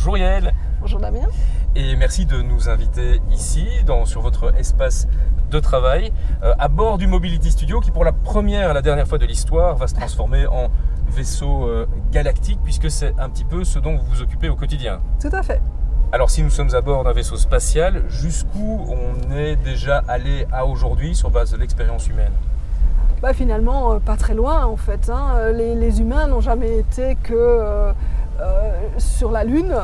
Bonjour Yael. Bonjour Damien. Et merci de nous inviter ici, sur votre espace de travail, à bord du Mobility Studio qui pour la dernière fois de l'histoire va se transformer en vaisseau galactique puisque c'est un petit peu ce dont vous vous occupez au quotidien. Tout à fait. Alors si nous sommes à bord d'un vaisseau spatial, jusqu'où on est déjà allé à aujourd'hui sur base de l'expérience humaine ? Finalement, pas très loin en fait. Les humains n'ont jamais été que sur la Lune.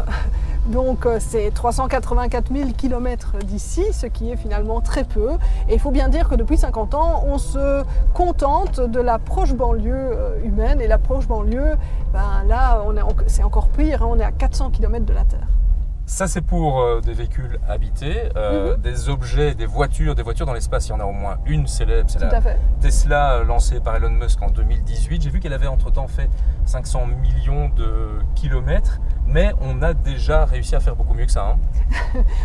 Donc c'est 384 000 km d'ici, ce qui est finalement très peu. Et il faut bien dire que depuis 50 ans, on se contente de la proche banlieue humaine. Et la proche banlieue, là, c'est encore pire, on est à 400 km de la Terre. Ça c'est pour des véhicules habités, des objets, des voitures dans l'espace, il y en a au moins une célèbre, c'est la Tesla lancée par Elon Musk en 2018. J'ai vu qu'elle avait entre-temps fait 500 millions de kilomètres, mais on a déjà réussi à faire beaucoup mieux que ça.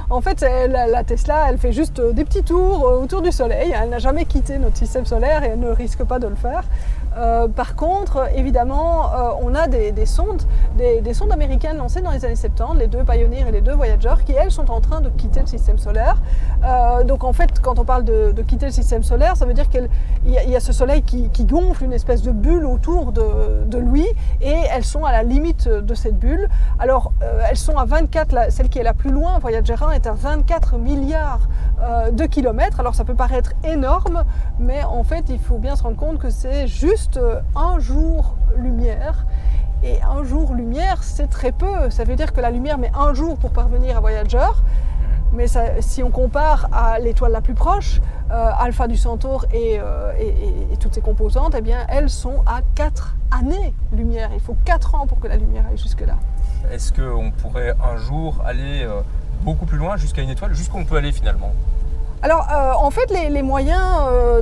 En fait, la Tesla, elle fait juste des petits tours autour du Soleil, elle n'a jamais quitté notre système solaire et elle ne risque pas de le faire. Par contre, évidemment, on a des sondes américaines lancées dans les années 70, les deux Pioneer et les deux Voyager, qui elles sont en train de quitter le système solaire. Donc en fait, quand on parle de quitter le système solaire, ça veut dire qu'il y a ce Soleil qui gonfle une espèce de bulle autour de lui, et elles sont à la limite de cette bulle. Alors, elles sont à 24, celle qui est la plus loin, Voyager 1, est à 24 milliards de kilomètres. Alors ça peut paraître énorme, mais en fait, il faut bien se rendre compte que c'est juste un jour-lumière. Et un jour-lumière, c'est très peu. Ça veut dire que la lumière met un jour pour parvenir à Voyager. Mais si on compare à l'étoile la plus proche, Alpha du Centaure et toutes ses composantes, eh bien, elles sont à 4 années-lumière. Il faut 4 ans pour que la lumière aille jusque-là. Est-ce qu'on pourrait un jour aller beaucoup plus loin, jusqu'à une étoile, jusqu'où on peut aller finalement ? Alors, en fait, les moyens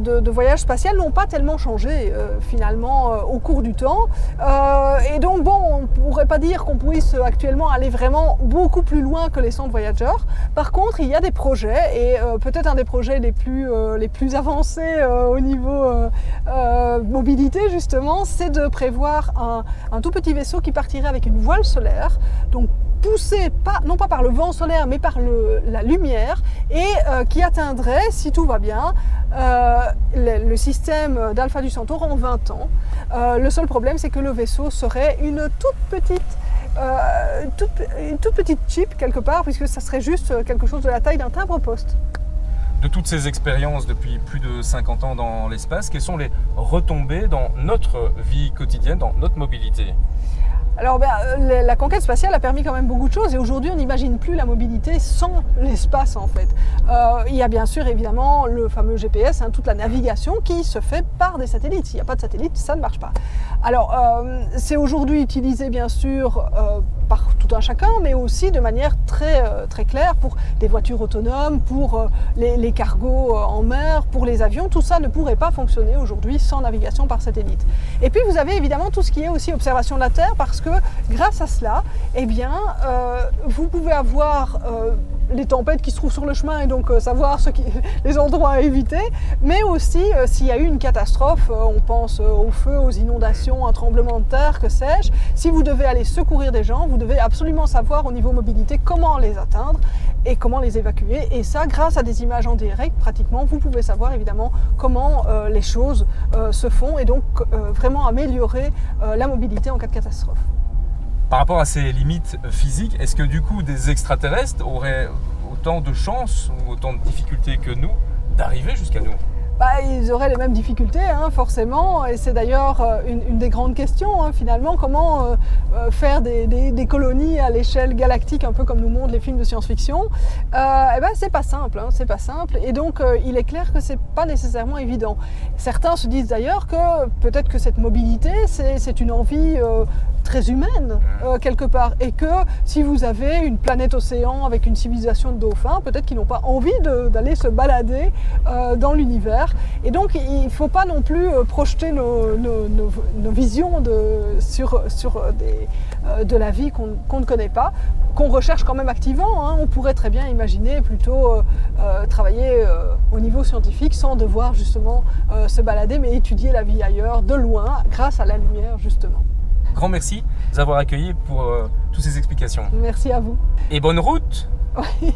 de voyage spatial n'ont pas tellement changé, finalement, au cours du temps. Et donc, bon, on ne pourrait pas dire qu'on puisse actuellement aller vraiment beaucoup plus loin que les sondes Voyager. Par contre, il y a des projets, et peut-être un des projets les plus avancés au niveau mobilité, justement, c'est de prévoir un tout petit vaisseau qui partirait avec une voile solaire, donc poussé non pas par le vent solaire, mais par la lumière, et qui atteindrait, si tout va bien, le système d'Alpha du Centaure en 20 ans. Le seul problème, c'est que le vaisseau serait une toute petite chip quelque part, puisque ça serait juste quelque chose de la taille d'un timbre-poste. De toutes ces expériences depuis plus de 50 ans dans l'espace, quelles sont les retombées dans notre vie quotidienne, dans notre mobilité ? Alors la conquête spatiale a permis quand même beaucoup de choses, et aujourd'hui on n'imagine plus la mobilité sans l'espace en fait. Il y a bien sûr évidemment le fameux GPS, toute la navigation qui se fait par des satellites. S'il n'y a pas de satellite, ça ne marche pas. Alors c'est aujourd'hui utilisé bien sûr par tout un chacun, mais aussi de manière très claire pour des voitures autonomes, pour les cargos en mer, pour les avions. Tout ça ne pourrait pas fonctionner aujourd'hui sans navigation par satellite. Et puis vous avez évidemment tout ce qui est aussi observation de la Terre, parce que grâce à cela, eh bien, vous pouvez avoir les tempêtes qui se trouvent sur le chemin et donc savoir les endroits à éviter, mais aussi s'il y a eu une catastrophe, on pense au feu, aux inondations, un tremblement de terre, que sais-je. Si vous devez aller secourir des gens, vous devez absolument savoir au niveau mobilité comment les atteindre et comment les évacuer. Et ça, grâce à des images en direct, pratiquement, vous pouvez savoir évidemment comment les choses se font, et donc vraiment améliorer la mobilité en cas de catastrophe. Par rapport à ces limites physiques, est-ce que du coup des extraterrestres auraient autant de chances ou autant de difficultés que nous d'arriver jusqu'à nous ? Ils auraient les mêmes difficultés, forcément, et c'est d'ailleurs une des grandes questions, finalement, comment faire des colonies à l'échelle galactique, un peu comme nous montrent les films de science-fiction. C'est pas simple, c'est pas simple, et donc il est clair que c'est pas nécessairement évident. Certains se disent d'ailleurs que peut-être que cette mobilité, c'est une envie très humaine, quelque part, et que si vous avez une planète océan avec une civilisation de dauphins, peut-être qu'ils n'ont pas envie d'aller se balader dans l'univers. Et donc il ne faut pas non plus projeter nos visions sur de la vie qu'on ne connaît pas, qu'on recherche quand même activement. On pourrait très bien imaginer plutôt travailler au niveau scientifique sans devoir justement se balader, mais étudier la vie ailleurs, de loin, grâce à la lumière justement. grand merci de nous avoir accueillis pour toutes ces explications. Merci à vous. Et bonne route. Oui.